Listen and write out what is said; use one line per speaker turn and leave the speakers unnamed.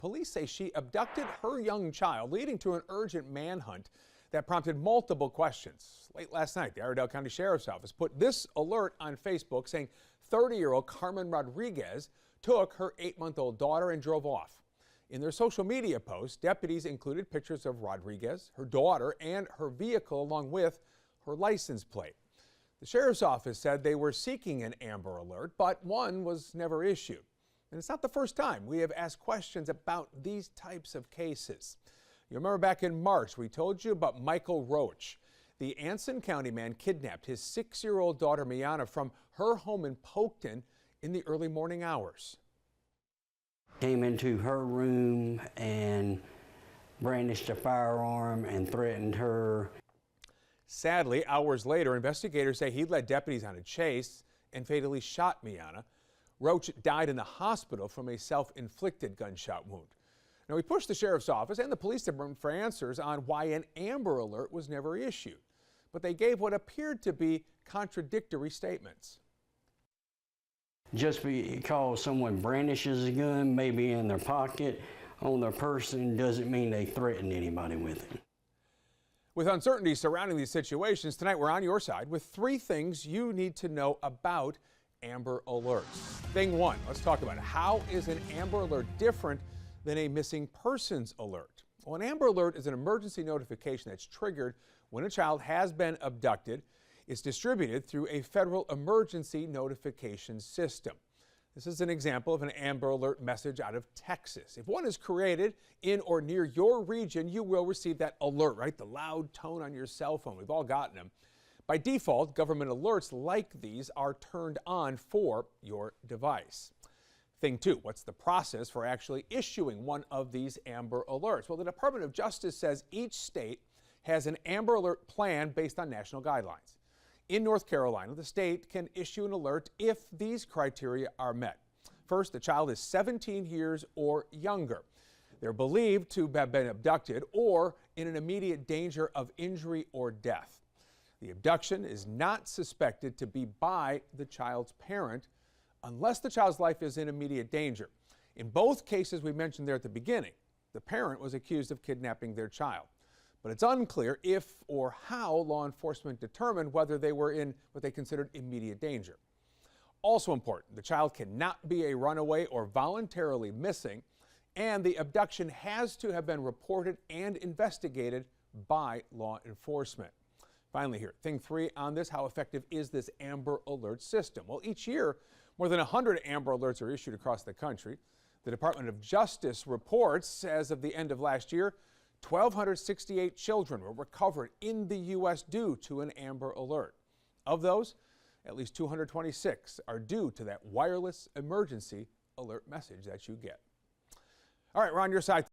Police say she abducted her young child, leading to an urgent manhunt that prompted multiple questions. Late last night, the Iredell County Sheriff's Office put this alert on Facebook saying 30-year-old Carmen Rodriguez took her 8-month-old daughter and drove off. In their social media post, deputies included pictures of Rodriguez, her daughter, and her vehicle, along with her license plate. The Sheriff's Office said they were seeking an Amber Alert, but one was never issued. And it's not the first time we have asked questions about these types of cases. You remember back in March, we told you about Michael Roach. The Anson County man kidnapped his 6-year-old daughter, Miana, from her home in Polkton in the early morning hours.
Came into her room and brandished a firearm and threatened her.
Sadly, hours later, investigators say he led deputies on a chase and fatally shot Miana. Roach died in the hospital from a self-inflicted gunshot wound. Now, we pushed the Sheriff's Office and the police department for answers on why an Amber Alert was never issued, but they gave what appeared to be contradictory statements.
Just because someone brandishes a gun, maybe in their pocket, on their person, doesn't mean they threaten anybody with it.
With uncertainty surrounding these situations, tonight we're on your side with 3 things you need to know about Amber Alerts. Thing 1, let's talk about it. How is an Amber Alert different than a missing persons alert? Well, an Amber Alert is an emergency notification that's triggered when a child has been abducted. It's distributed through a federal emergency notification system. This is an example of an Amber Alert message out of Texas. If one is created in or near your region, you will receive that alert, right? The loud tone on your cell phone. We've all gotten them. By default, government alerts like these are turned on for your device. Thing 2, what's the process for actually issuing one of these Amber Alerts? Well, the Department of Justice says each state has an Amber Alert plan based on national guidelines. In North Carolina, the state can issue an alert if these criteria are met. First, the child is 17 years or younger. They're believed to have been abducted or in an immediate danger of injury or death. The abduction is not suspected to be by the child's parent unless the child's life is in immediate danger. In both cases we mentioned there at the beginning, the parent was accused of kidnapping their child. But it's unclear if or how law enforcement determined whether they were in what they considered immediate danger. Also important, the child cannot be a runaway or voluntarily missing, and the abduction has to have been reported and investigated by law enforcement. Finally here, thing 3 on this, how effective is this Amber Alert system? Well, each year, more than 100 Amber Alerts are issued across the country. The Department of Justice reports, as of the end of last year, 1,268 children were recovered in the U.S. due to an Amber Alert. Of those, at least 226 are due to that wireless emergency alert message that you get. All right, we're on your side.